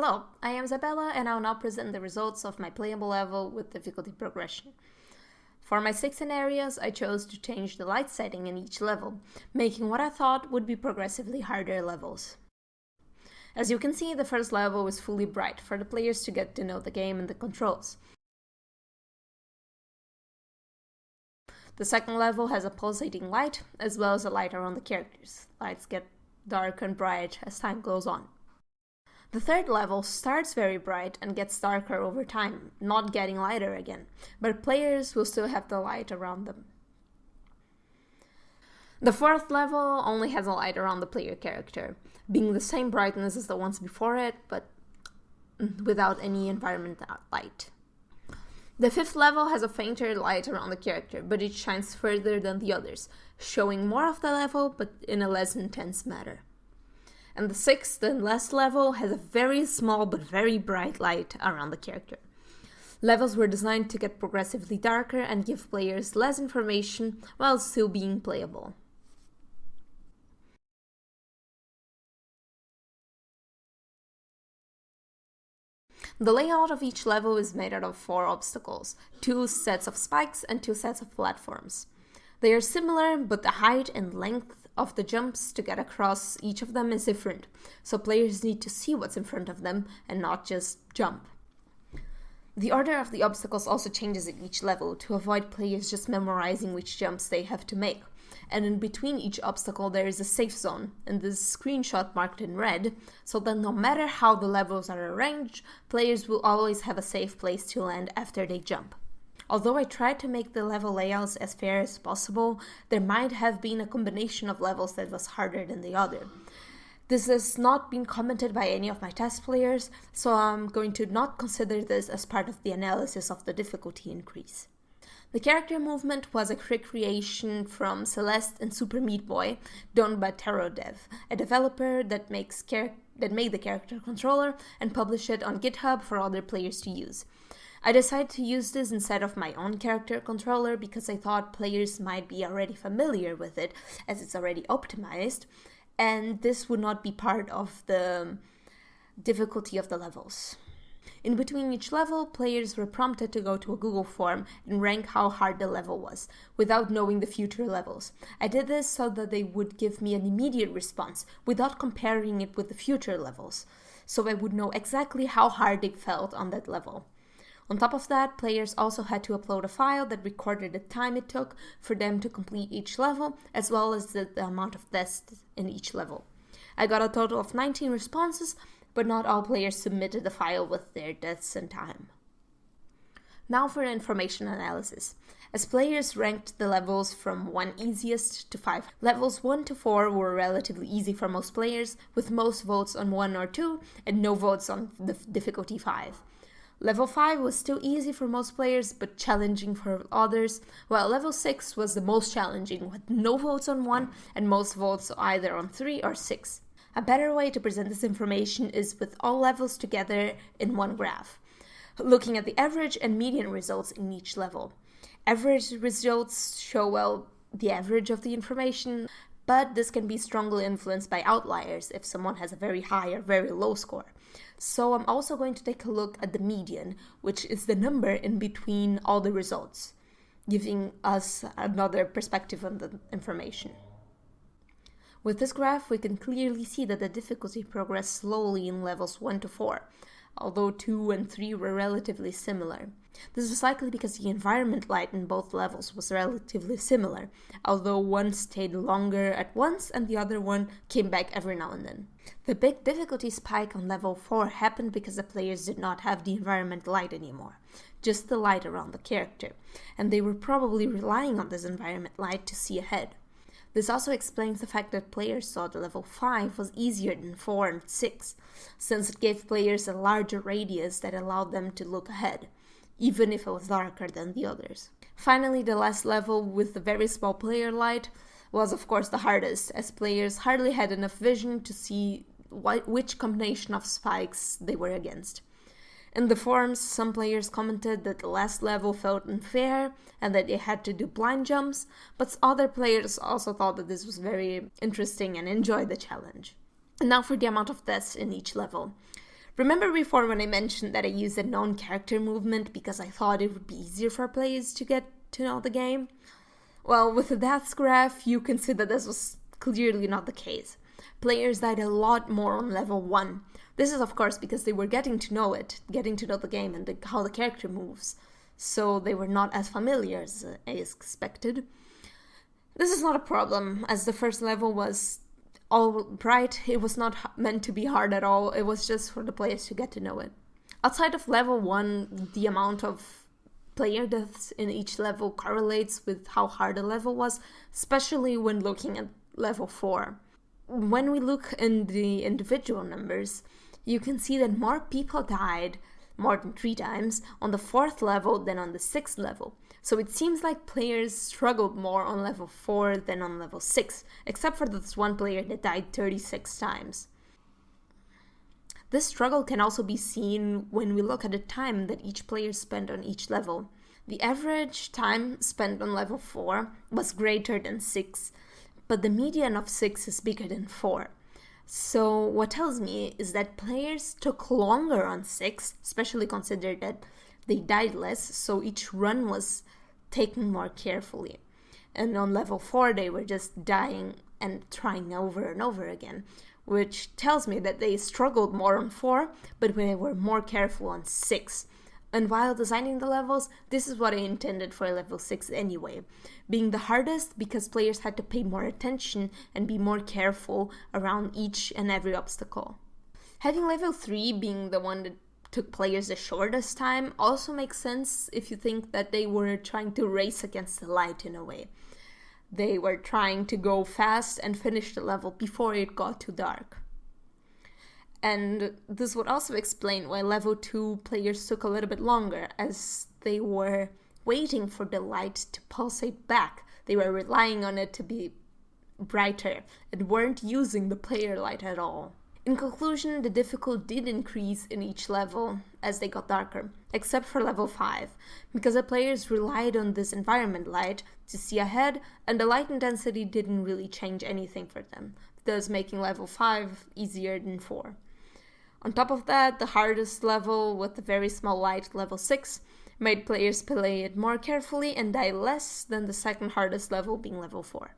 Hello, I am Isabela and I'll now present the results of my playable level with difficulty progression. For my 6 scenarios, I chose to change the light setting in each level, making what I thought would be progressively harder levels. As you can see, the first level is fully bright for the players to get to know the game and the controls. The second level has a pulsating light, as well as a light around the characters. Lights get dark and bright as time goes on. The third level starts very bright and gets darker over time, not getting lighter again, but players will still have the light around them. The fourth level only has a light around the player character, being the same brightness as the ones before it, but without any environment light. The fifth level has a fainter light around the character, but it shines further than the others, showing more of the level, but in a less intense manner. And the sixth and last level has a very small but very bright light around the character. Levels were designed to get progressively darker and give players less information while still being playable. The layout of each level is made out of 4 obstacles, 2 sets of spikes and 2 sets of platforms. They are similar, but the height and length of the jumps to get across each of them is different, so players need to see what's in front of them and not just jump. The order of the obstacles also changes in each level to avoid players just memorizing which jumps they have to make, and in between each obstacle there is a safe zone, and this screenshot marked in red, so that no matter how the levels are arranged, players will always have a safe place to land after they jump. Although I tried to make the level layouts as fair as possible, there might have been a combination of levels that was harder than the other. This has not been commented by any of my test players, so I'm going to not consider this as part of the analysis of the difficulty increase. The character movement was a creation from Celeste and Super Meat Boy, done by TerroDev, a developer that made the character controller and published it on GitHub for other players to use. I decided to use this instead of my own character controller because I thought players might be already familiar with it as it's already optimized, and this would not be part of the difficulty of the levels. In between each level, players were prompted to go to a Google form and rank how hard the level was, without knowing the future levels. I did this so that they would give me an immediate response, without comparing it with the future levels, so I would know exactly how hard they felt on that level. On top of that, players also had to upload a file that recorded the time it took for them to complete each level, as well as the amount of tests in each level. I got a total of 19 responses, but not all players submitted the file with their deaths and time. Now for the information analysis. As players ranked the levels from 1 easiest to 5, levels 1 to 4 were relatively easy for most players, with most votes on 1 or 2 and no votes on the difficulty 5. Level 5 was still easy for most players, but challenging for others, while level 6 was the most challenging, with no votes on 1 and most votes either on 3 or 6. A better way to present this information is with all levels together in one graph, looking at the average and median results in each level. Average results show, the average of the information, but this can be strongly influenced by outliers if someone has a very high or very low score. So I'm also going to take a look at the median, which is the number in between all the results, giving us another perspective on the information. With this graph, we can clearly see that the difficulty progressed slowly in levels 1 to 4, although 2 and 3 were relatively similar. This was likely because the environment light in both levels was relatively similar, although one stayed longer at once and the other one came back every now and then. The big difficulty spike on level 4 happened because the players did not have the environment light anymore, just the light around the character, and they were probably relying on this environment light to see ahead. This also explains the fact that players thought level 5 was easier than 4 and 6, since it gave players a larger radius that allowed them to look ahead, even if it was darker than the others. Finally, the last level with the very small player light was of course the hardest, as players hardly had enough vision to see which combination of spikes they were against. In the forums, some players commented that the last level felt unfair and that they had to do blind jumps, but other players also thought that this was very interesting and enjoyed the challenge. And now for the amount of deaths in each level. Remember before when I mentioned that I used a non-character movement because I thought it would be easier for players to get to know the game? Well, with the deaths graph, you can see that this was clearly not the case. Players died a lot more on level 1. This is of course because they were getting to know the game and how the character moves, so they were not as familiar as I expected. This is not a problem, as the first level was all bright. It was not meant to be hard at all, it was just for the players to get to know it. Outside of level 1, the amount of player deaths in each level correlates with how hard the level was, especially when looking at level 4. When we look in the individual numbers, you can see that more people died, more than 3 times, on the 4th level than on the 6th level. So it seems like players struggled more on level 4 than on level 6, except for this one player that died 36 times. This struggle can also be seen when we look at the time that each player spent on each level. The average time spent on level 4 was greater than 6, but the median of 6 is bigger than 4. So what tells me is that players took longer on 6, especially considering that they died less, so each run was taken more carefully. And on level 4 they were just dying and trying over and over again, which tells me that they struggled more on 4, but they were more careful on 6. And while designing the levels, this is what I intended for level 6 anyway, being the hardest because players had to pay more attention and be more careful around each and every obstacle. Having level 3 being the one that took players the shortest time also makes sense if you think that they were trying to race against the light in a way. They were trying to go fast and finish the level before it got too dark. And this would also explain why level 2 players took a little bit longer, as they were waiting for the light to pulsate back. They were relying on it to be brighter and weren't using the player light at all. In conclusion, the difficulty did increase in each level as they got darker, except for level 5, because the players relied on this environment light to see ahead, and the light intensity didn't really change anything for them, thus making level 5 easier than 4. On top of that, the hardest level with the very small light, level 6, made players play it more carefully and die less than the second hardest level being level 4.